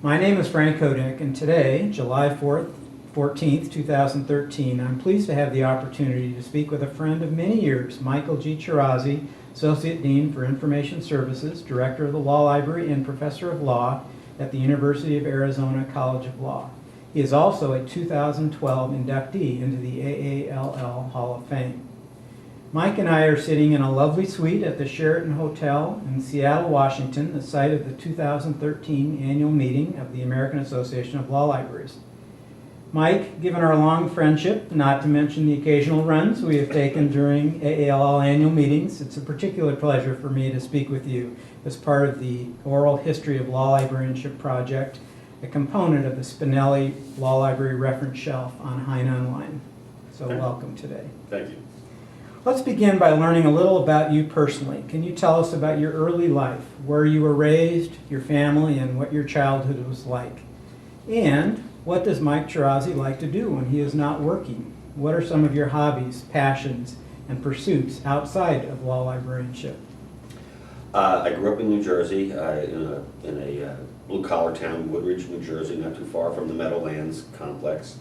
My name is Frank Kodak, and today, July 14th, 2013, I'm pleased to have the opportunity to speak with a friend of many years, Michael G Chiorazzi, Associate Dean for Information Services, Director of the Law Library, and Professor of Law at the University of Arizona College of Law. He is also a 2012 inductee into the AALL Hall of Fame. Mike and I are sitting in a lovely suite at the Sheraton Hotel in Seattle, Washington, the site of the 2013 annual meeting of the American Association of Law Libraries. Mike, given our long friendship, not to mention the occasional runs we have taken during AALL annual meetings, it's a particular pleasure for me to speak with you as part of the Oral History of Law Librarianship project, a component of the Spinelli Law Library Reference Shelf on Hein Online. So welcome today. Thank you. Let's begin by learning a little about you personally. Can you tell us about your early life, where you were raised, your family, and what your childhood was like? And what does Mike Chiorazzi like to do when he is not working? What are some of your hobbies, passions, and pursuits outside of law librarianship? I grew up in New Jersey, in a blue-collar town, Woodridge, New Jersey, not too far from the Meadowlands complex.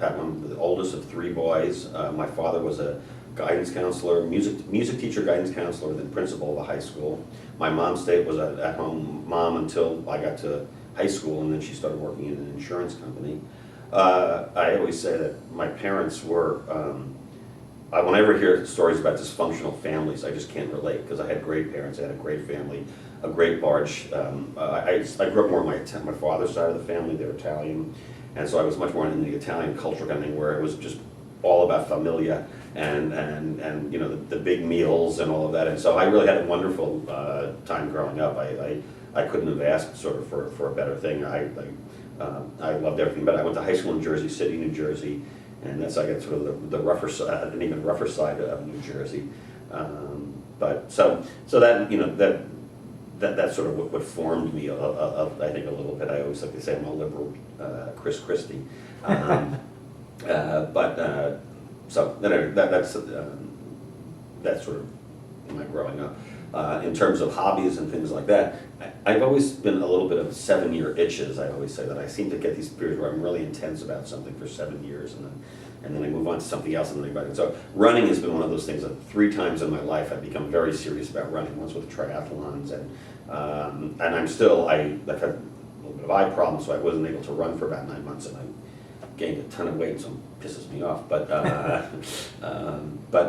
I'm the oldest of three boys. My father was a guidance counselor, music teacher, guidance counselor, then principal of the high school. My mom was an at-home mom until I got to high school, and then she started working in an insurance company. I always say that my parents were, when I ever hear stories about dysfunctional families, I just can't relate, because I had great parents, I had a great family, a great barge. I grew up more on my father's side of the family, they're Italian, and so I was much more in the Italian culture kind of thing, where it was just all about familia and you know, the big meals and all of that. And so I really had a wonderful time growing up. I couldn't have asked sort of for a better thing. I loved everything, but I went to high school in Jersey City, New Jersey, and that's, I got sort of the rougher side, an even rougher side of New Jersey. But so that, you know, that sort of what formed me, I think, a little bit. I always like to say I'm a liberal Chris Christie. So that's sort of my growing up. In terms of hobbies and things like that, I've always been a little bit of 7-year itches. I always say that I seem to get these periods where I'm really intense about something for 7 years, and then I move on to something else, and then I go back. So running has been one of those things that 3 times in my life I've become very serious about running. Once with triathlons, and I'm still, I've had a little bit of eye problems, so I wasn't able to run for about 9 months, and I gained a ton of weight, so it pisses me off. But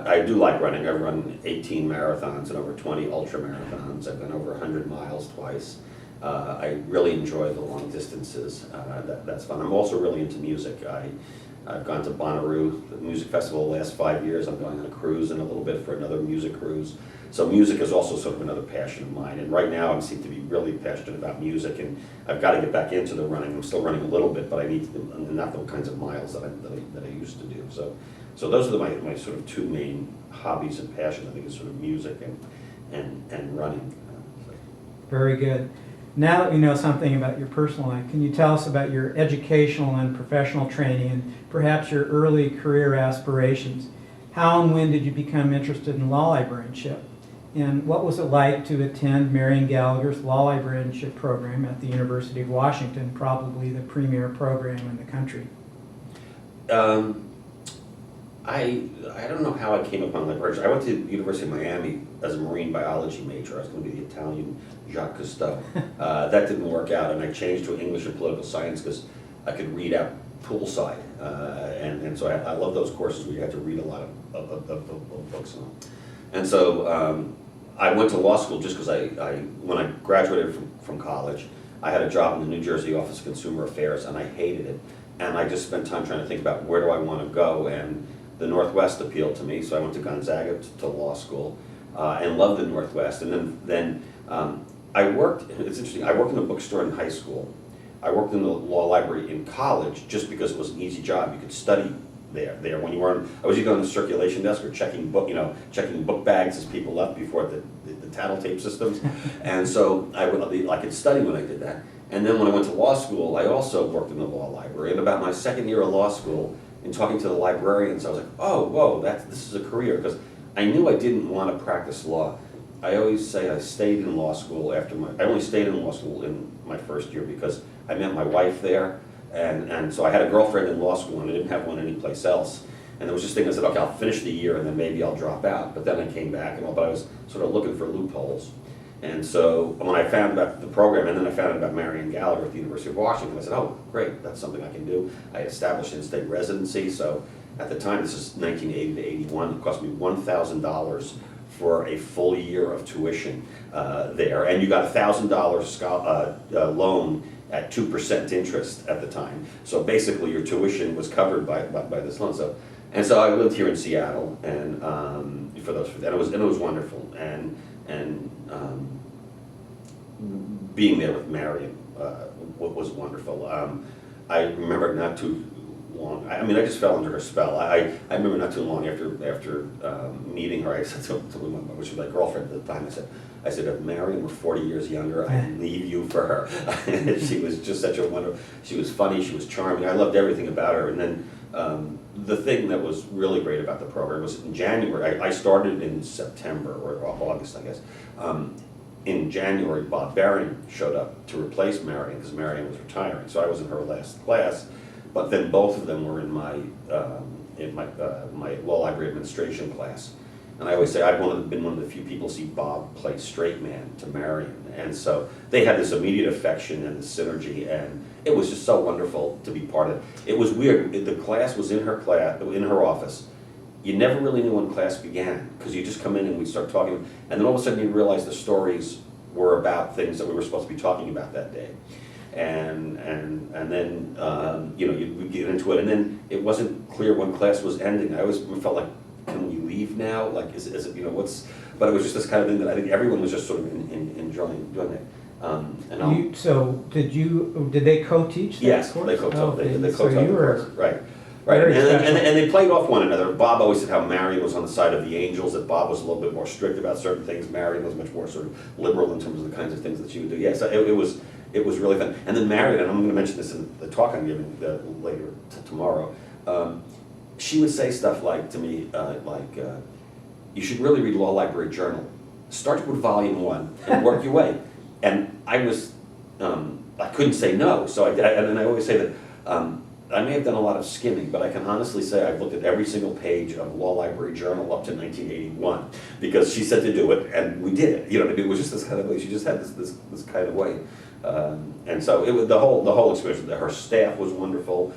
I do like running. I've run 18 marathons and over 20 ultra marathons. I've done over 100 miles twice. I really enjoy the long distances. That's fun. I'm also really into music. I've gone to Bonnaroo, the music festival, the last 5 years. I'm going on a cruise in a little bit for another music cruise. So music is also sort of another passion of mine. And right now I seem to be really passionate about music, and I've got to get back into the running. I'm still running a little bit, but I need to, not the kinds of miles that I used to do. So those are my sort of 2 main hobbies and passions. I think is sort of music and running. Very good. Now that we know something about your personal life, can you tell us about your educational and professional training and perhaps your early career aspirations? How and when did you become interested in law librarianship? And what was it like to attend Marion Gallagher's law librarianship program at the University of Washington, probably the premier program in the country? I don't know how I came upon librarianship. I went to the University of Miami as a marine biology major. I was going to be the Italian Jacques Cousteau. That didn't work out, and I changed to English and political science because I could read out poolside. And so I love those courses where you had to read a lot of books. And so I went to law school just because when I graduated from college, I had a job in the New Jersey Office of Consumer Affairs, and I hated it. And I just spent time trying to think about where do I want to go, and the Northwest appealed to me, so I went to Gonzaga to law school and loved the Northwest. And then I worked, it's interesting, I worked in a bookstore in high school. I worked in the law library in college just because it was an easy job. You could study there when you weren't. I was either on the circulation desk or checking book bags as people left before the tattletale systems, and so I could study when I did that. And then when I went to law school, I also worked in the law library. And about my 2nd year of law school, in talking to the librarians, I was like, oh, whoa, this is a career, because I knew I didn't want to practice law I always say I stayed in law school I only stayed in law school in my first year because I met my wife there, and so I had a girlfriend in law school and I didn't have one anyplace else. And there was just thinking, I said, okay, I'll finish the year and then maybe I'll drop out. But then I came back but I was sort of looking for loopholes. And so when I found about the program, and then I found out about Marion Gallagher at the University of Washington, I said, oh, great, that's something I can do. I had established in-state residency, so at the time, this is 1980 to 81, it cost me $1,000 for a full year of tuition there. And you got a $1,000 loan at 2% interest at the time. So basically, your tuition was covered by this loan. So I lived here in Seattle, and and it was wonderful. And being there with Marion was wonderful. I remember not too long. I mean, I just fell under her spell. I remember not too long after meeting her. I said to which was my girlfriend at the time. I said, if Marion were 40 years younger, I'd leave you for her. She was just such a wonderful. She was funny. She was charming. I loved everything about her. And then the thing that was really great about the program was in January. I started in September or August, I guess. In January, Bob Baring showed up to replace Marion because Marion was retiring. So I was in her last class, but then both of them were in my law library administration class. And I always say I've been one of the few people to see Bob play straight man to Marion, and so they had this immediate affection and this synergy, and it was just so wonderful to be part of it. It was weird. The class was in her office. You never really knew when class began because you just come in and we'd start talking, and then all of a sudden you realize the stories were about things that we were supposed to be talking about that day, and then we'd get into it, and then it wasn't clear when class was ending. I always felt like, can we leave now? Like, is it what's? But it was just this kind of thing that I think everyone was just sort of enjoying it. Did they co-teach that yes, course? they co-taught. Oh, They co-taught so you the were course. Right, and they played off one another. Bob always said how Marion was on the side of the angels, that Bob was a little bit more strict about certain things. Marion was much more sort of liberal in terms of the kinds of things that she would do. Yes, it was really fun. And then Marion, and I'm going to mention this in the talk I'm giving later tomorrow, she would say stuff like to me, you should really read Law Library Journal. Start with volume 1 and work your way. And I couldn't say no. So and I always say that I may have done a lot of skimming, but I can honestly say I've looked at every single page of Law Library Journal up to 1981 because she said to do it, and we did it. You know what I mean? It was just this kind of way. She just had this kind of way, and so it was the whole experience. Her staff was wonderful.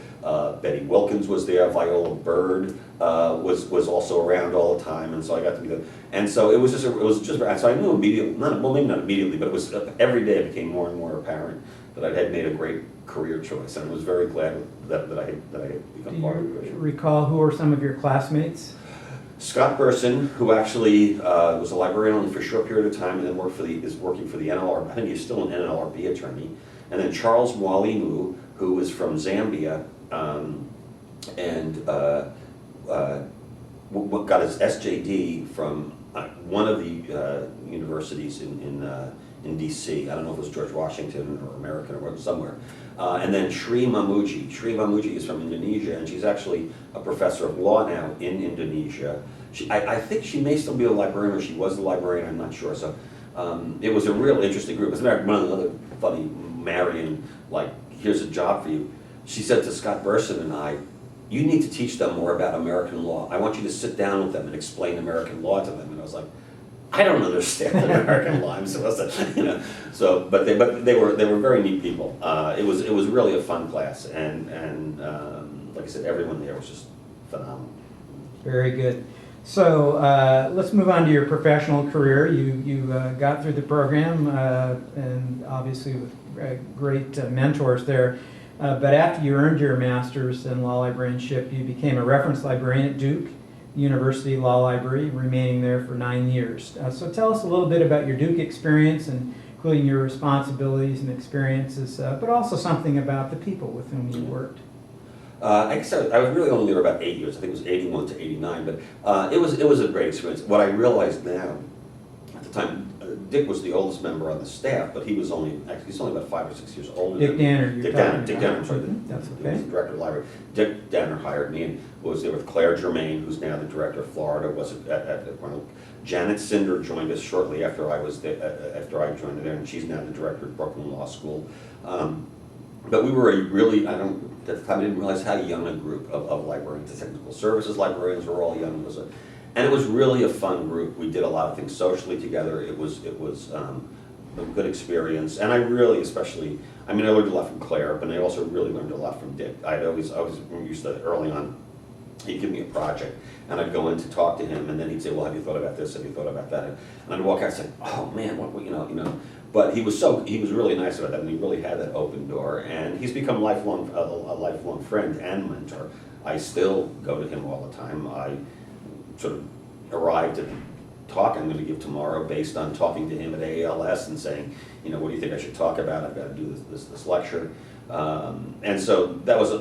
Betty Wilkins was there. Viola Bird was also around all the time, and so I got to be there. And so it was just so I knew immediately. Maybe not immediately, but it was every day it became more and more apparent that I had made a great career choice, and I was very glad that I had become part of it. Do you recall who were some of your classmates? Scott Burson, who actually was a librarian only for a short period of time, and then is working for the NLRB. I think he's still an NLRB attorney. And then Charles Mwalimu, who is from Zambia, and got his SJD from one of the universities in D.C. I don't know if it was George Washington or American or somewhere. And then Sri Mamuji. Sri Mamuji is from Indonesia, and she's actually a professor of law now in Indonesia. I think she may still be a librarian, or she was the librarian, I'm not sure. So it was a real interesting group. As a matter of fact, one of the other funny, Marion, here's a job for you. She said to Scott Burson and I, you need to teach them more about American law. I want you to sit down with them and explain American law to them. And I was like, I don't understand American law. I'm supposed to, So, but they were very neat people. It was really a fun class, and like I said, everyone there was just phenomenal. Very good. So let's move on to your professional career. You got through the program, and obviously with great mentors there. But after you earned your master's in law librarianship, you became a reference librarian at Duke University Law Library, remaining there for 9 years. So tell us a little bit about your Duke experience, and including your responsibilities and experiences, but also something about the people with whom you worked. I guess I was really only there about 8 years. I think it was 81 to 89, but it was a great experience. What I realized now, at the time, Dick was the oldest member on the staff, but he's only about 5 or 6 years older. Dick Danner. Dick Danner. I'm sorry. That's okay. He was the director of the library. Dick Danner hired me and was there with Claire Germain, who's now the director of Florida, was at Janet Cinder joined us shortly after I was there, after I joined there, and she's now the director at Brooklyn Law School. But we were a really, at the time I didn't realize how young a group of librarians, the technical services librarians were all young. And it was really a fun group. We did a lot of things socially together. It was a good experience. And I really, especially, I learned a lot from Claire, but I also really learned a lot from Dick. I was used to, early on, he'd give me a project, and I'd go in to talk to him, and then he'd say, well, have you thought about this, have you thought about that? And I'd walk out and say, oh man, what, you know. But he was really nice about that, and he really had that open door, and he's become a lifelong friend and mentor. I still go to him all the time. I sort of arrived at the talk I'm going to give tomorrow based on talking to him at AALS and saying, what do you think I should talk about? I've got to do this lecture. And so that was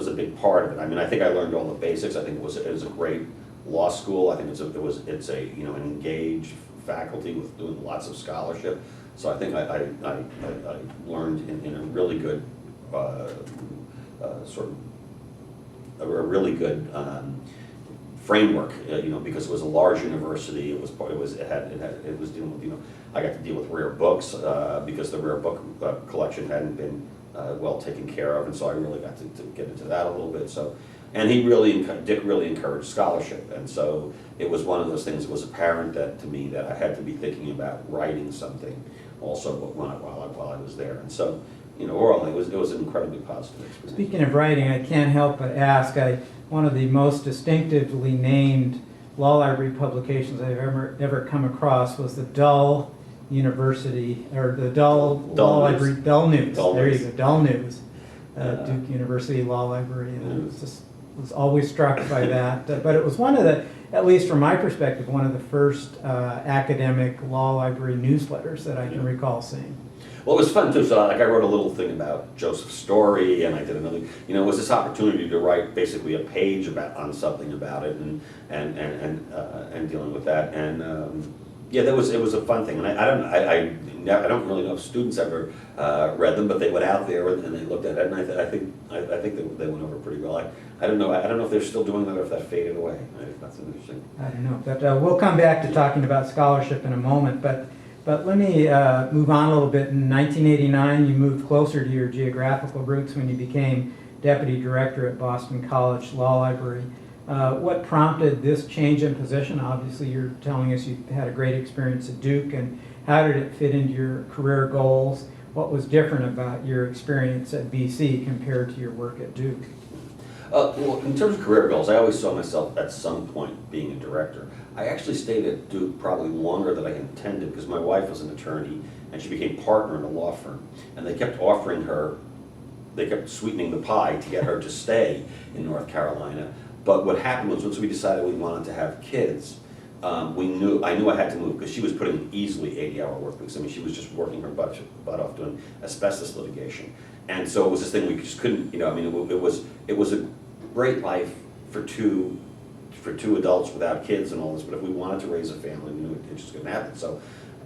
a big part of it. I think I learned all the basics. I think it was a great law school. I think it's an engaged faculty with doing lots of scholarship. So I think I learned in a really good sort of a really good framework. Because it was a large university. It was dealing with I got to deal with rare books because the rare book collection hadn't been well taken care of, and so I really got to get into that a little bit. So, and Dick really encouraged scholarship, and so it was one of those things. It was apparent to me that I had to be thinking about writing something also while I was there, and so overall it was an incredibly positive experience. Speaking of writing, I can't help but ask. One of the most distinctively named law library publications I've ever come across was the Dull University, or the Dull Law Library, Dull News. There you go, Dull News, Duke University Law Library, and I was always struck by that. But it was one of the, at least from my perspective, one of the first academic law library newsletters that I can recall seeing. Well, it was fun too. So, I wrote a little thing about Joseph's story, and I did another. It was this opportunity to write basically a page on something about it, and dealing with that, and it was a fun thing. And I don't really know if students ever read them, but they went out there and they looked at it, and I think they went over pretty well. I don't know if they're still doing that or if that faded away. That's interesting. I don't know, but we'll come back to talking about scholarship in a moment. But let me move on a little bit. In 1989, you moved closer to your geographical roots when you became deputy director at Boston College Law Library. What prompted this change in position? Obviously, you're telling us you had a great experience at Duke, and how did it fit into your career goals? What was different about your experience at BC compared to your work at Duke? Well, in terms of career goals, I always saw myself at some point being a director. I actually stayed at Duke probably longer than I intended because my wife was an attorney and she became partner in a law firm. And they kept sweetening the pie to get her to stay in North Carolina. But what happened was once we decided we wanted to have kids, I knew I had to move because she was putting easily 80-hour work weeks. She was just working her butt off doing asbestos litigation. And so it was this thing we just couldn't, it was a great life for two adults without kids and all this, but if we wanted to raise a family, we knew it just couldn't happen. So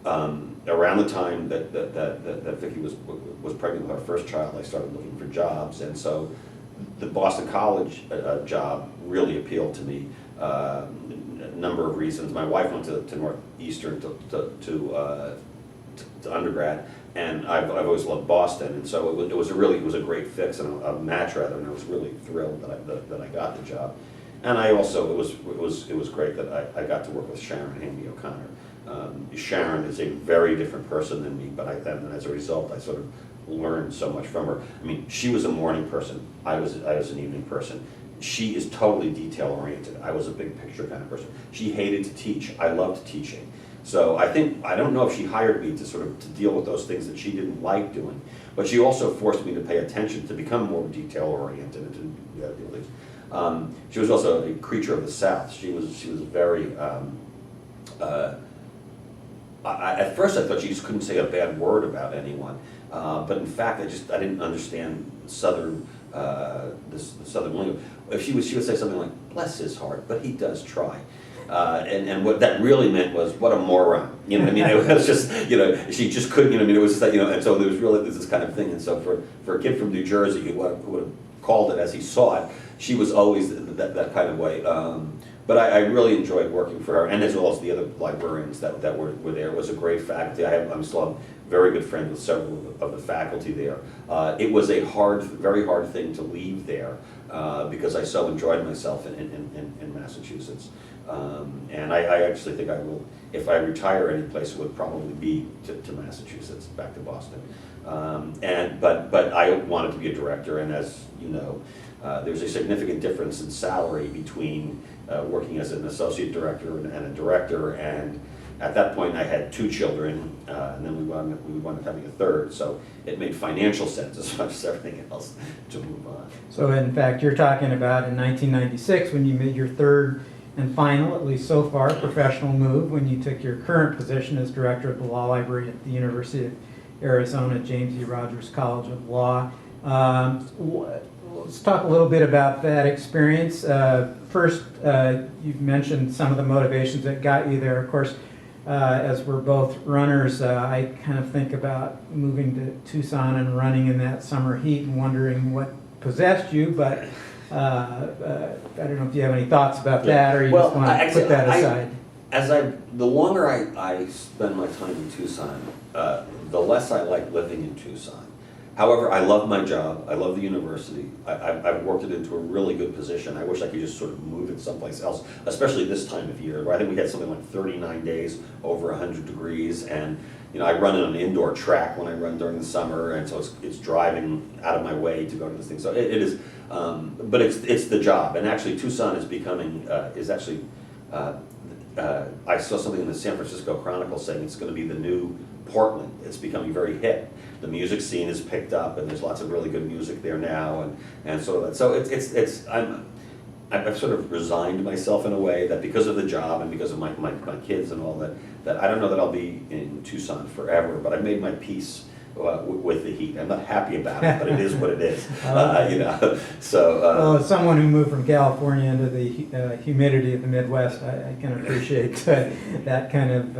around the time that Vicki was pregnant with our first child, I started looking for jobs, and so the Boston College job really appealed to me. A number of reasons. My wife went to Northeastern to undergrad, and I've always loved Boston, and so it was a great fix and a match rather, and I was really thrilled that I got the job. And I also, it was great that I got to work with Sharon Hamby O'Connor. Sharon is a very different person than me, but and as a result, I sort of learned so much from her. She was a morning person. I was an evening person. She is totally detail oriented. I was a big picture kind of person. She hated to teach. I loved teaching. So I don't know if she hired me to deal with those things that she didn't like doing, but she also forced me to pay attention, to become more detail oriented and to deal with things. She was also a creature of the South. She was very. At first, I thought she just couldn't say a bad word about anyone, but in fact, I didn't understand Southern Southern lingo. If she would say something like "bless his heart," but he does try. And what that really meant was, what a moron. It was just, she just couldn't, it was just that, and so there was really this kind of thing. And so for a kid from New Jersey who would have called it as he saw it. She was always that kind of way. But I really enjoyed working for her, and as well as the other librarians that were there. It was a great faculty. I'm still a very good friend with several of the faculty there. It was a very hard thing to leave there because I so enjoyed myself in Massachusetts. And I actually think I will, if I retire any place, it would probably be to Massachusetts, back to Boston. But I wanted to be a director, and as you know, there's a significant difference in salary between working as an associate director and a director, and at that point I had 2 children, and then we wound up having a third, so it made financial sense as much as everything else to move on. So in fact, you're talking about in 1996 when you made your third and final, at least so far, professional move when you took your current position as director of the law library at the University of Arizona James E. Rogers College of Law. Let's talk a little bit about that experience. First, you've mentioned some of the motivations that got you there. Of course, as we're both runners, I kind of think about moving to Tucson and running in that summer heat and wondering what possessed you, but I don't know if you have any thoughts about that, or you just want to put that aside. The longer I spend my time in Tucson, the less I like living in Tucson. However, I love my job. I love the university. I've worked it into a really good position. I wish I could just sort of move it someplace else, especially this time of year, where I think we had something like 39 days over 100 degrees, and I run in an indoor track when I run during the summer, and so it's driving out of my way to go to this thing. So it is, but it's the job, and actually Tucson is becoming I saw something in the San Francisco Chronicle saying it's going to be the new Portland. It's becoming very hip. The music scene is picked up, and there's lots of really good music there now, and sort of that. So I've sort of resigned myself in a way that because of the job and because of my kids and all that I don't know that I'll be in Tucson forever, but I've made my peace with the heat. I'm not happy about it, but it is what it is. So. Well, as someone who moved from California into the humidity of the Midwest, I can appreciate that kind of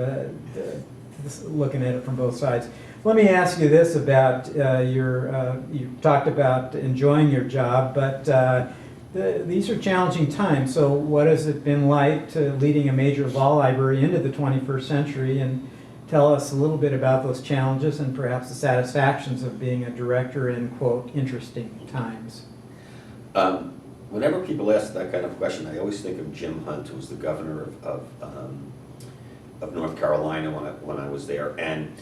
looking at it from both sides. Let me ask you this about you talked about enjoying your job, but these are challenging times. So what has it been like to leading a major law library into the 21st century? And tell us a little bit about those challenges and perhaps the satisfactions of being a director in, quote, interesting times. Whenever people ask that kind of question, I always think of Jim Hunt, who was the governor of North Carolina when I was there. And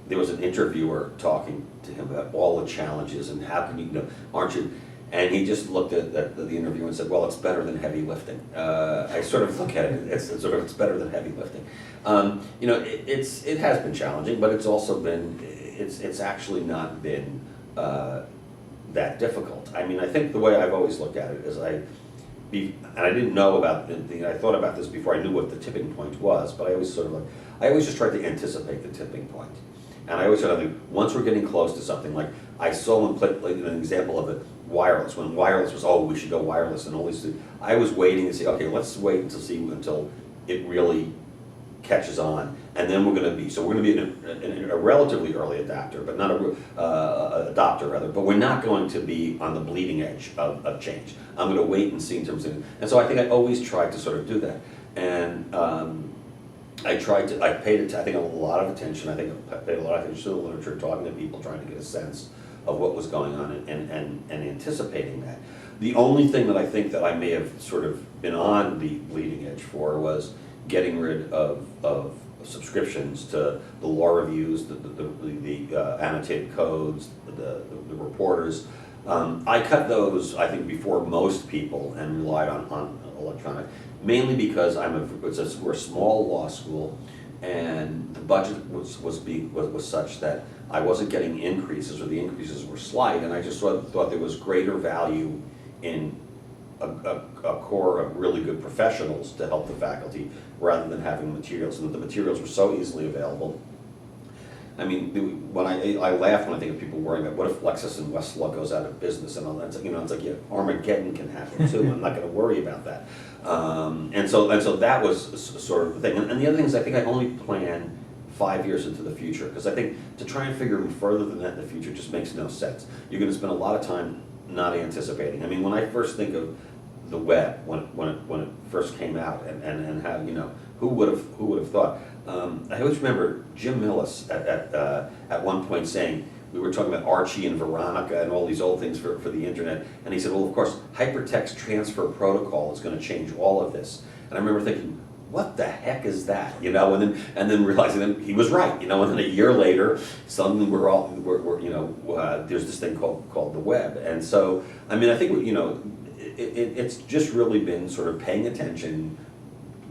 there was an interviewer talking to him about all the challenges and how can you, aren't you? And he just looked at the interviewer and said, well, it's better than heavy lifting. I sort of look at it, it's better than heavy lifting. It has been challenging, but it's also been, it's actually not been that difficult. I mean, I think the way I've always looked at it is and I didn't know about, I thought about this before I knew what the tipping point was, but I always just tried to anticipate the tipping point. And I always said, once we're getting close to something, like I saw an example of it, wireless. When wireless was, we should go wireless and all these things. I was waiting to see, okay, let's wait until it really catches on, and then we're going to be a relatively early adapter, but not a adopter rather. But we're not going to be on the bleeding edge of change. I'm going to wait and see in terms of, and so I think I always tried to sort of do that, and I paid a lot of attention. I think I paid a lot of attention to the literature, talking to people, trying to get a sense of what was going on and anticipating that. The only thing that I think that I may have sort of been on the bleeding edge for was getting rid of subscriptions to the law reviews, the annotated codes, the reporters. I cut those, I think, before most people and relied on electronic, mainly because we're a small law school, and the budget was such that I wasn't getting increases, or the increases were slight, and I just thought there was greater value in a core of really good professionals to help the faculty rather than having materials, and the materials were so easily available. I mean, when I laugh when I think of people worrying about what if Lexus and Westlaw goes out of business and all that. It's like Armageddon can happen too. I'm not going to worry about that. And so that was sort of the thing. And the other thing is, I think I only plan 5 years into the future, because I think to try and figure further than that in the future just makes no sense. You're going to spend a lot of time not anticipating. I mean, when I first think of the web, when it first came out, and how, who would have thought? I always remember Jim Millis at one point saying, we were talking about Archie and Veronica and all these old things for the internet, and he said, well, of course, hypertext transfer protocol is going to change all of this. And I remember thinking, what the heck is that? And then realizing that he was right. And then a year later, suddenly there's this thing called the web. And so, I mean, I think it's just really been sort of paying attention,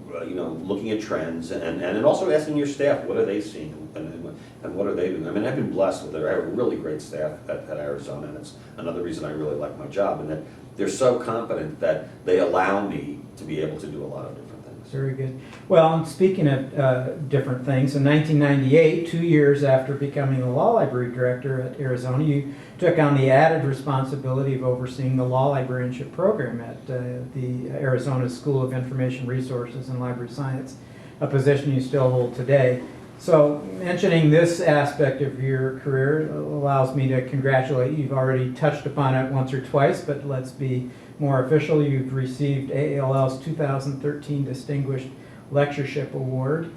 looking at trends, and also asking your staff, what are they seeing, and what are they doing? I mean, I've been blessed with it. I have a really great staff at Arizona, and it's another reason I really like my job, and that they're so competent that they allow me to be able to do a lot of different things. Very good. Well, and speaking of different things, in 1998, 2 years after becoming the law library director at Arizona, you took on the added responsibility of overseeing the law librarianship program at the Arizona School of Information Resources and Library Science, a position you still hold today. So mentioning this aspect of your career allows me to congratulate you. You've already touched upon it once or twice, but let's be more official. You've received AALL's 2013 Distinguished Lectureship Award,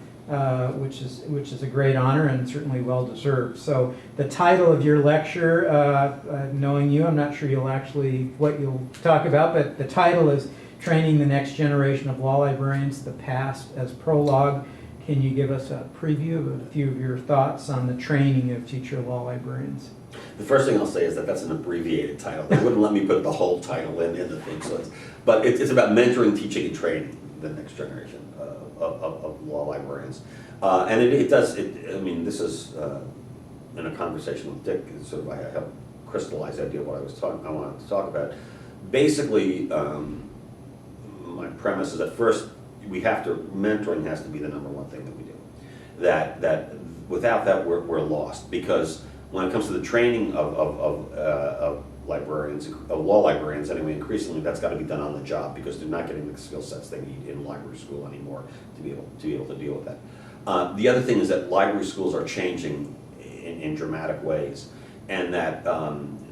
which is a great honor and certainly well deserved. So the title of your lecture, knowing you, I'm not sure what you'll talk about, but the title is Training the Next Generation of Law Librarians, the Past as Prologue. Can you give us a preview of a few of your thoughts on the training of future law librarians? The first thing I'll say is that's an abbreviated title. They wouldn't let me put the whole title in the thing. But it's about mentoring, teaching, and training the next generation of law librarians. And it does. I mean, this is in a conversation with Dick. Sort of, I helped crystallize the idea of what I wanted to talk about. Basically, my premise is that first, mentoring has to be the number one thing that we do. That without that, we're lost, because when it comes to the training of librarians, of law librarians anyway, increasingly that's got to be done on the job, because they're not getting the skill sets they need in library school anymore to be able to deal with that. The other thing is that library schools are changing in dramatic ways, and that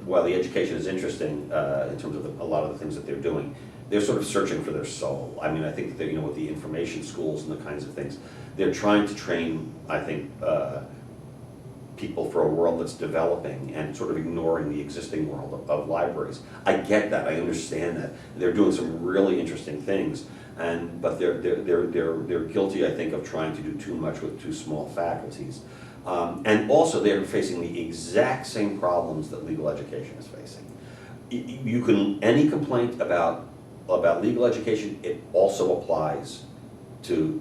while the education is interesting in terms of a lot of the things that they're doing, they're sort of searching for their soul. I mean, I think that, with the information schools and the kinds of things, they're trying to train, I think, people for a world that's developing and sort of ignoring the existing world of libraries. I get that. I understand that. They're doing some really interesting things, but they're guilty, I think, of trying to do too much with too small faculties. And also, they're facing the exact same problems that legal education is facing. Any complaint about legal education, it also applies to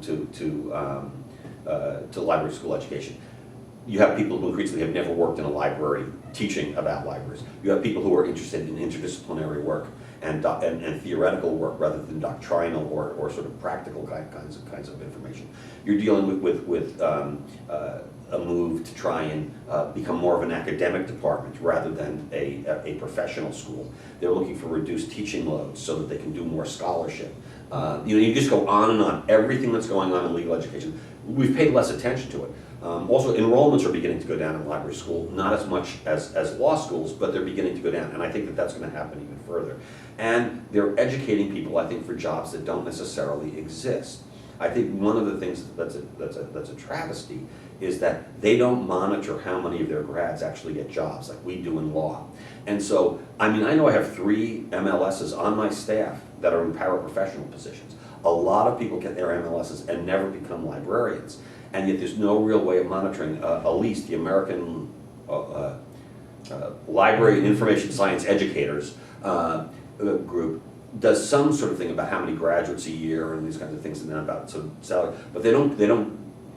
library school education. You have people who increasingly have never worked in a library teaching about libraries. You have people who are interested in interdisciplinary work and theoretical work rather than doctrinal or sort of practical kinds of information. You're dealing with a move to try and become more of an academic department rather than a professional school. They're looking for reduced teaching loads so that they can do more scholarship. You just go on and on. Everything that's going on in legal education, we've paid less attention to it. Also, enrollments are beginning to go down in library school, not as much as law schools, but they're beginning to go down, and I think that that's going to happen even further. And they're educating people, I think, for jobs that don't necessarily exist. I think one of the things that's a travesty is that they don't monitor how many of their grads actually get jobs like we do in law. And so, I mean, I know I have 3 MLSs on my staff that are in paraprofessional positions. A lot of people get their MLSs and never become librarians. And yet there's no real way of monitoring, at least the American Library and Information Science Educators group does some sort of thing about how many graduates a year and these kinds of things, and then about sort of salary, but they don't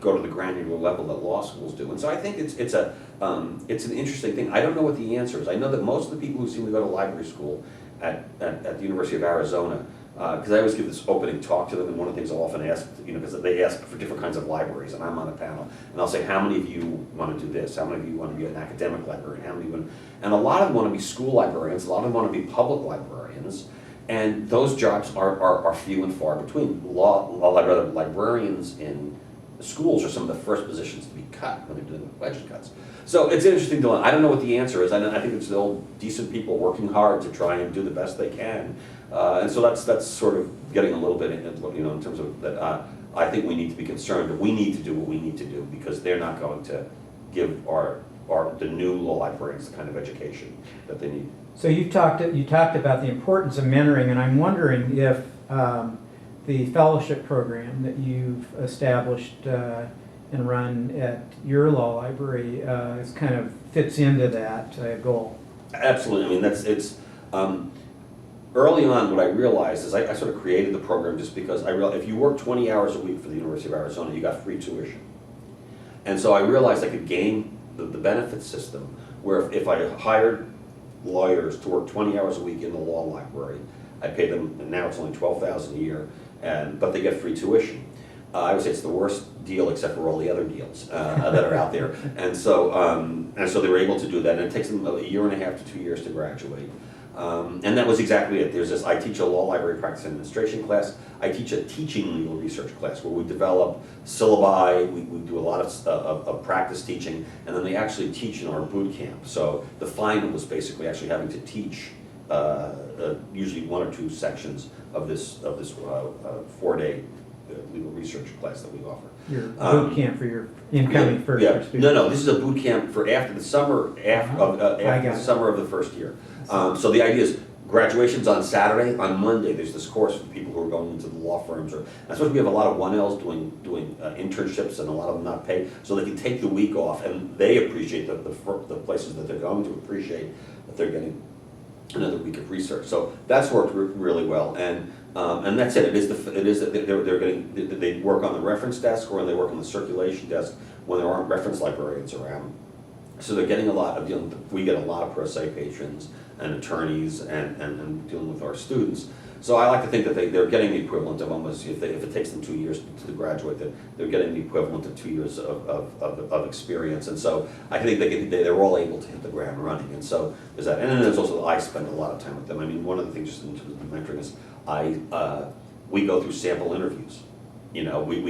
go to the granular level that law schools do. And so I think it's an interesting thing. I don't know what the answer is. I know that most of the people who seem to go to library school at the University of Arizona, because I always give this opening talk to them, and one of the things I'll often ask, because they ask for different kinds of libraries, and I'm on a panel, and I'll say, how many of you want to do this? How many of you want to be an academic librarian? How many and a lot of them want to be school librarians, a lot of them want to be public librarians, and those jobs are few and far between. Librarians in schools are some of the first positions to be cut when they're doing budget cuts. So it's an interesting dilemma. I don't know what the answer is. I think it's the old decent people working hard to try and do the best they can. And so that's sort of getting a little bit in, in terms of that. I think we need to be concerned that we need to do what we need to do because they're not going to give the new law librarians the kind of education that they need. So you talked about the importance of mentoring, and I'm wondering if the fellowship program that you've established and run at your law library is kind of fits into that goal. Absolutely. I mean, it's early on what I realized is I sort of created the program just because I realized if you work 20 hours a week for the University of Arizona, you got free tuition. And so I realized I could gain the benefit system where if I hired lawyers to work 20 hours a week in the law library, I pay them, and now it's only $12,000 a year, but they get free tuition. I would say it's the worst deal except for all the other deals that are out there. And so they were able to do that, and it takes them a year and a half to 2 years to graduate. And that was exactly it. There's this, I teach a law library practice and administration class. I teach a teaching legal research class where we develop syllabi, we do a lot of practice teaching, and then they actually teach in our boot camp. So the final was basically actually having to teach usually 1 or 2 sections of this 4-day legal research class that we offer. Your boot camp for your incoming first year students. No, this is a boot camp for after the summer, after the summer of the first year. So the idea is graduation's on Saturday. On Monday, there's this course for people who are going into the law firms. I suppose we have a lot of 1Ls doing internships, and a lot of them not paid, so they can take the week off, and they appreciate the places that they're going to appreciate that they're getting another week of research. So that's worked really well, and that's it. It is that they work on the reference desk or they work on the circulation desk when there aren't reference librarians around. So they're getting a lot of, we get a lot of pro se patrons and attorneys and dealing with our students. So I like to think that they're getting the equivalent of almost, if it takes them 2 years to graduate, that they're getting the equivalent of 2 years of experience. And so I think they're all able to hit the ground running. And so there's that. And then there's also, I spend a lot of time with them. I mean, one of the things just in terms of mentoring is we go through sample interviews. We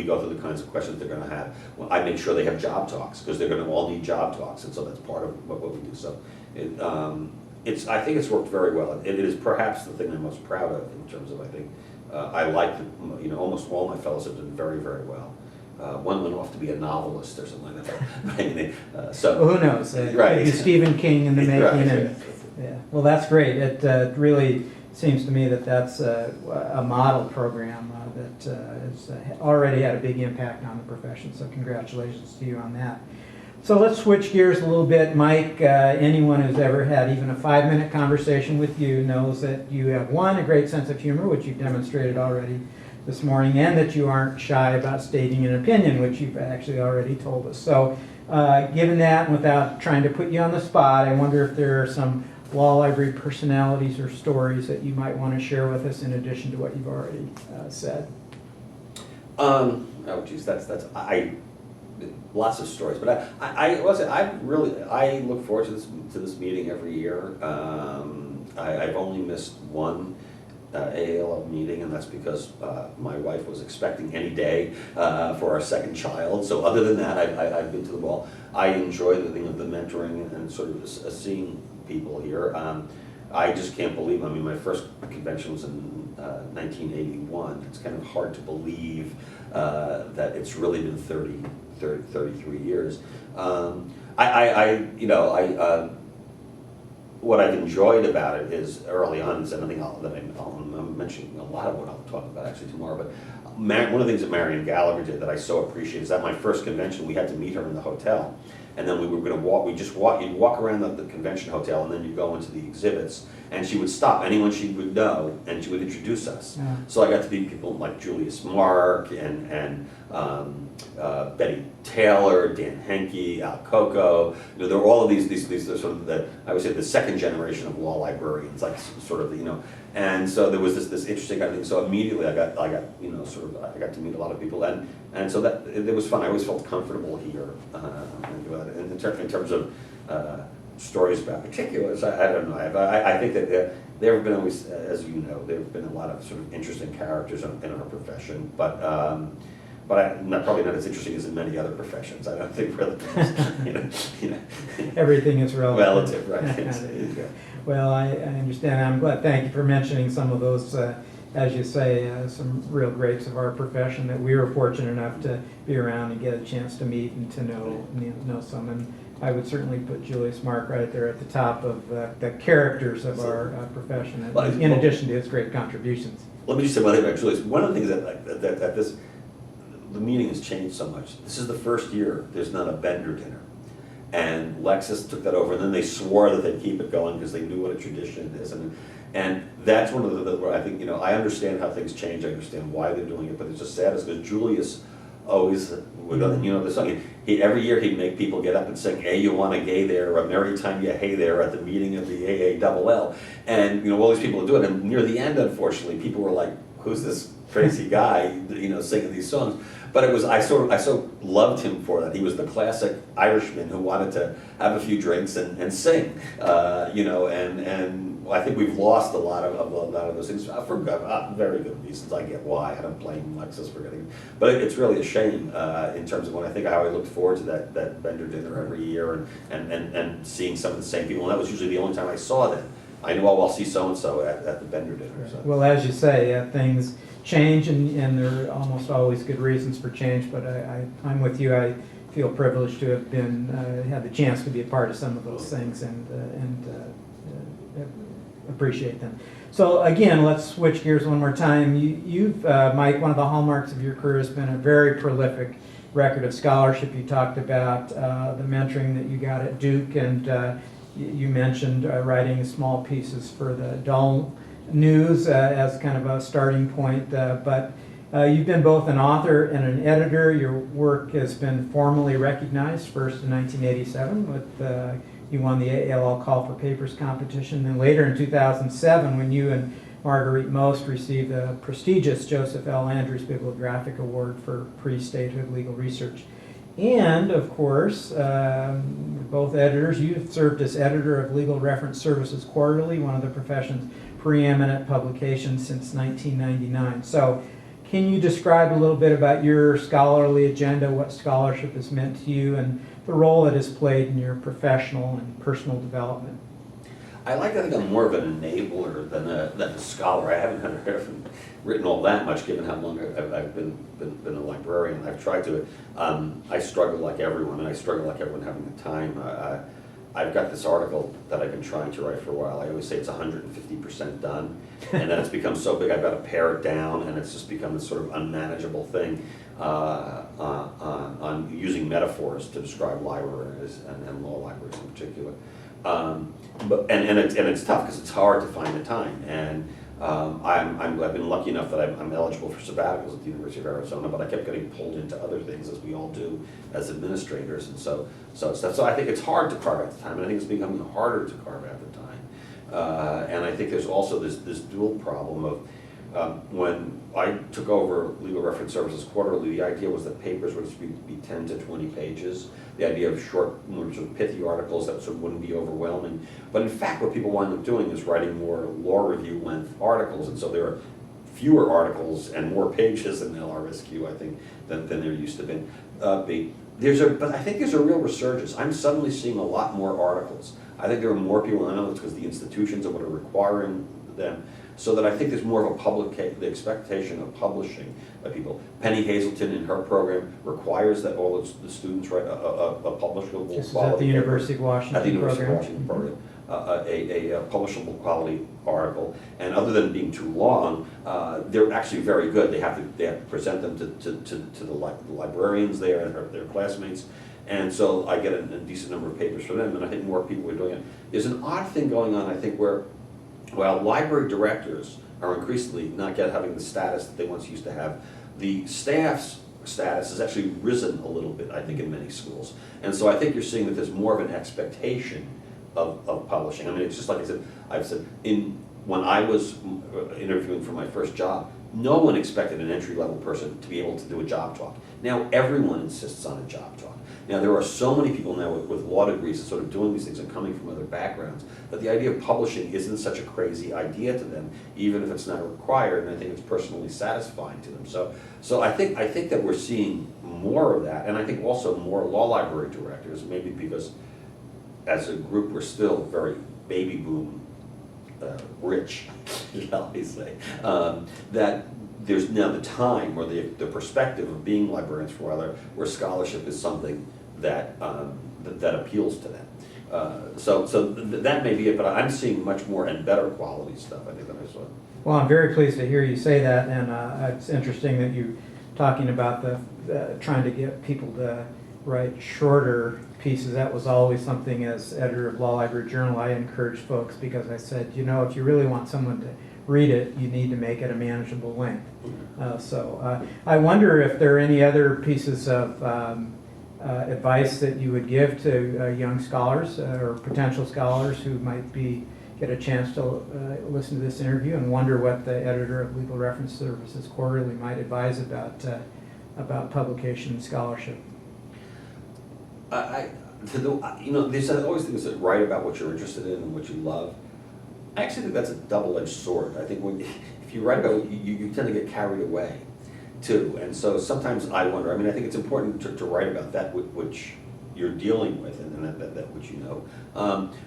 go through the kinds of questions they're going to have. Well, I make sure they have job talks because they're going to all need job talks, and so that's part of what we do. So I think it's worked very well. It is perhaps the thing I'm most proud of in terms of, I think, I like, almost all my fellows have done very, very well. One went off to be a novelist or something like that. But anyway, so well, who knows? Right. Maybe Stephen King in the making. Right. And, yeah. Well, that's great. It really seems to me that that's a model program that has already had a big impact on the profession. So congratulations to you on that. So let's switch gears a little bit. Mike, anyone who's ever had even a 5-minute conversation with you knows that you have, one, a great sense of humor, which you've demonstrated already this morning, and that you aren't shy about stating an opinion, which you've actually already told us. So given that, and without trying to put you on the spot, I wonder if there are some law library personalities or stories that you might want to share with us in addition to what you've already said. Oh geez, that's lots of stories, but I look forward to this meeting every year. I've only missed one AALL meeting, and that's because my wife was expecting any day for our second child. So other than that, I've been to the ball. I enjoy the thing of the mentoring and sort of seeing people here. I just can't believe, my first convention was in 1981. It's kind of hard to believe that it's really been 33 years. What I've enjoyed about it is early on, and something I'm mentioning a lot of what I'll talk about actually tomorrow, but one of the things that Marion Gallagher did that I so appreciate is that my first convention, we had to meet her in the hotel. And then we were going to you'd walk around the convention hotel, and then you'd go into the exhibits, and she would stop anyone she would know, and she would introduce us. Yeah. So I got to meet people like Julius Mark and Betty Taylor, Dan Henke, Al Coco. There were all of these sort of I would say the second generation of law librarians, like sort of and so there was this interesting kind of thing. So immediately I got I got to meet a lot of people, and so that it was fun. I always felt comfortable here. In terms of stories about particulars, I don't know. I think that there have been always, as you know, there have been a lot of sort of interesting characters in our profession, but but probably not as interesting as in many other professions. I don't think really, you know, you know. Everything is relative. Relative, right. There you go. Well, I understand. I'm glad. Thank you for mentioning some of those, as you say, some real greats of our profession that we were fortunate enough to be around and get a chance to meet and to know some. And I would certainly put Julius Mark right there at the top of the characters of our profession, in addition to his great contributions. Let me just say one thing about Julius. One of the things that the meeting has changed so much. This is the first year there's not a Bender dinner. And Lexus took that over, and then they swore that they'd keep it going because they knew what a tradition it is. And that's one of the where I think, I understand how things change, I understand why they're doing it, but it's just sad because Julius always, the song, every year he'd make people get up and sing, "Hey, you want a gay there," or "Merry time you hey there" at the meeting of the AALL. And, all these people would do it. And near the end, unfortunately, people were like, "Who's this crazy guy, singing these songs?" But I so loved him for that. He was the classic Irishman who wanted to have a few drinks and sing, and I think we've lost a lot of those things for very good reasons. I get why. I don't blame Lexus for getting, but it's really a shame in terms of when I think how I looked forward to that Bender dinner every year and seeing some of the same people. And that was usually the only time I saw them. I know I'll see so and so at the Bender dinner. So. Well, as you say, things change, and there are almost always good reasons for change. But I'm with you. I feel privileged to have had the chance to be a part of some of those things and appreciate them. So again, let's switch gears one more time. You've, Mike, one of the hallmarks of your career has been a very prolific record of scholarship. You talked about the mentoring that you got at Duke, and you mentioned writing small pieces for the Dull News as kind of a starting point, but you've been both an author and an editor. Your work has been formally recognized, first in 1987 with you won the ALL Call for Papers competition, and later in 2007 when you and Marguerite Most received the prestigious Joseph L. Andrews Bibliographic Award for pre-statehood legal research. And, of course, both editors, you've served as editor of Legal Reference Services Quarterly, one of the profession's preeminent publications since 1999. So, can you describe a little bit about your scholarly agenda, what scholarship has meant to you, and the role it has played in your professional and personal development? I like to think I'm more of an enabler than a scholar. I haven't written all that much, given how long I've been a librarian. I've tried to. I struggle like everyone, and I struggle like everyone having the time. I've got this article that I've been trying to write for a while. I always say it's 150% done, and then it's become so big I've got to pare it down, and it's just become this sort of unmanageable thing on using metaphors to describe libraries and law libraries in particular. But it's tough because it's hard to find the time, and I've been lucky enough that I'm eligible for sabbaticals at the University of Arizona, but I kept getting pulled into other things, as we all do as administrators, and so I think it's hard to carve out the time, and I think it's becoming harder to carve out the time. And I think there's also this dual problem of when I took over Legal Reference Services Quarterly, the idea was that papers would just be 10 to 20 pages. The idea of short, more sort of pithy articles that sort of wouldn't be overwhelming. But in fact, what people wind up doing is writing more law review length articles, and so there are fewer articles and more pages in LRSQ, I think, than there used to be. But I think there's a real resurgence. I'm suddenly seeing a lot more articles. I think there are more people, I know it's because the institutions are what are requiring them, so that I think there's more of the expectation of publishing by people. Penny Hazelton in her program requires that all the students write a publishable This quality is at the University of Washington at the University program. of Washington program. A publishable quality article, and other than being too long, they're actually very good. They have to present them to the librarians there and their classmates, and so I get a decent number of papers for them, and I think more people are doing it. There's an odd thing going on, I think, where while library directors are increasingly not yet having the status that they once used to have, the staff's status has actually risen a little bit, I think, in many schools. And so I think you're seeing that there's more of an expectation of publishing. I mean, it's just like I've said, when I was interviewing for my first job, no one expected an entry-level person to be able to do a job talk. Now everyone insists on a job talk. Now, there are so many people now with law degrees sort of doing these things and coming from other backgrounds, that the idea of publishing isn't such a crazy idea to them, even if it's not required, and I think it's personally satisfying to them. So I think that we're seeing more of that, and I think also more law library directors, maybe because as a group we're still very baby boom rich, shall we say, that there's now the time or the perspective of being librarians for a while, where scholarship is something that that appeals to them. So that may be it, but I'm seeing much more and better quality stuff, I think, than I saw. Well, I'm very pleased to hear you say that, and it's interesting that you're talking about trying to get people to write shorter pieces. That was always something, as editor of Law Library Journal, I encouraged folks, because I said, you know, if you really want someone to read it, you need to make it a manageable length. I wonder if there are any other pieces of advice that you would give to young scholars or potential scholars who might get a chance to listen to this interview and wonder what the editor of Legal Reference Services Quarterly might advise about publication and scholarship. There's always things that write about what you're interested in and what you love. I actually think that's a double-edged sword. I think if you write about it, you tend to get carried away, too. And so sometimes I wonder, I think it's important to write about that which you're dealing with and that which you know.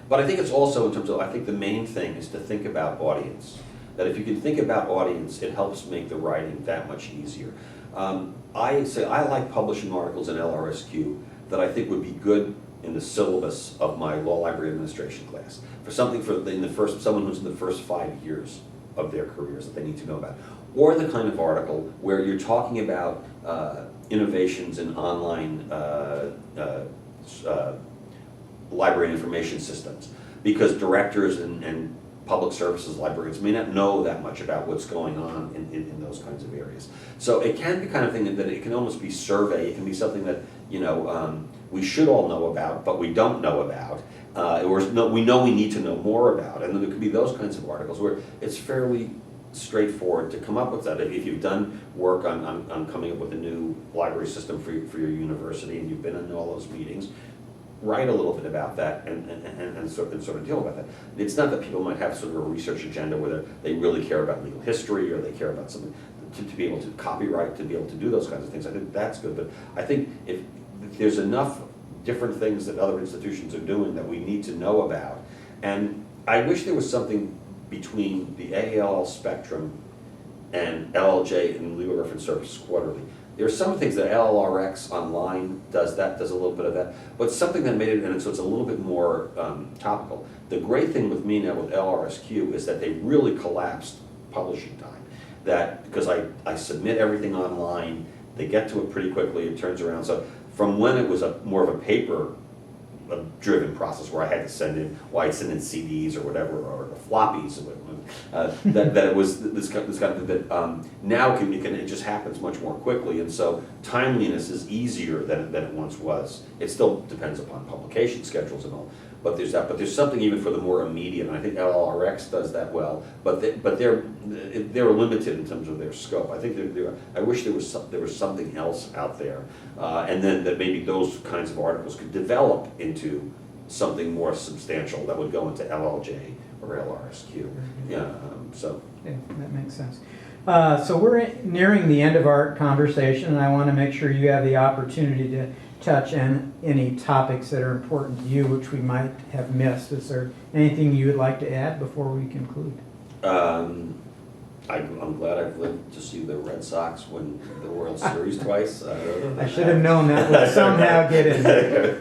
But I think it's also in terms of, I think the main thing is to think about audience. That if you can think about audience, it helps make the writing that much easier. I say I like publishing articles in LRSQ that I think would be good in the syllabus of my law library administration class, someone who's in the first 5 years of their careers that they need to know about, or the kind of article where you're talking about innovations in online library information systems, because directors and public services librarians may not know that much about what's going on in those kinds of areas. So it can be kind of thing that it can almost be survey. It can be something that we should all know about, but we don't know about, we know we need to know more about. And then there could be those kinds of articles where it's fairly straightforward to come up with that. If you've done work on coming up with a new library system for your university and you've been in all those meetings, write a little bit about that and sort of deal about that. It's not that people might have sort of a research agenda where they really care about legal history or they care about something to be able to copyright, to be able to do those kinds of things. I think that's good, but I think if there's enough different things that other institutions are doing that we need to know about, and I wish there was something between the AALL spectrum and LLJ and Legal Reference Services Quarterly. There are some things that LLRX online does a little bit of that, but something that made it, and so it's a little bit more topical. The great thing with me now with LRSQ is that they really collapsed publishing time. That, because I submit everything online, they get to it pretty quickly, it turns around. So from when it was more of a paper driven process where I had to send in, I'd send in CDs or whatever, or floppies, that it was this kind of thing that now it just happens much more quickly, and so timeliness is easier than it once was. It still depends upon publication schedules and all, but there's that. But there's something even for the more immediate, and I think LLRX does that well. But they're limited in terms of their scope. I think I wish there was something else out there, and then that maybe those kinds of articles could develop into something more substantial that would go into LLJ or LRSQ. Yeah. Yeah, that makes sense. So we're nearing the end of our conversation, and I want to make sure you have the opportunity to touch on any topics that are important to you, which we might have missed. Is there anything you would like to add before we conclude? I'm glad I've lived to see the Red Sox win the World Series twice. I should have known that would somehow get in there.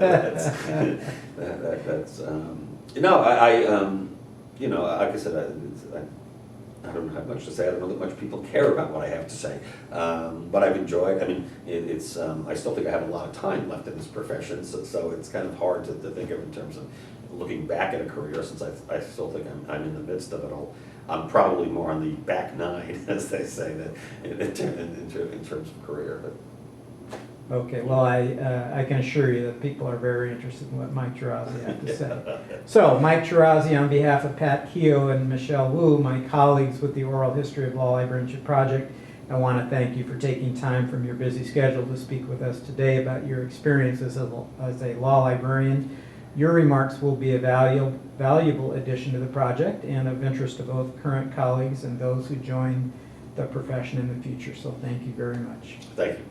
Like I said, I don't have much to say. I don't know that much people care about what I have to say, but I've enjoyed. It's. I still think I have a lot of time left in this profession, so it's kind of hard to think of in terms of looking back at a career, since I still think I'm in the midst of it all. I'm probably more on the back nine, as they say, that in terms of career. But. Okay, well, I can assure you that people are very interested in what Mike Chiorazzi had to say. So, Mike Chiorazzi, on behalf of Pat Keogh and Michelle Wu, my colleagues with the Oral History of Law Librarianship Project, I want to thank you for taking time from your busy schedule to speak with us today about your experience as a law librarian. Your remarks will be a valuable addition to the project and of interest to both current colleagues and those who join the profession in the future. So thank you very much. Thank you.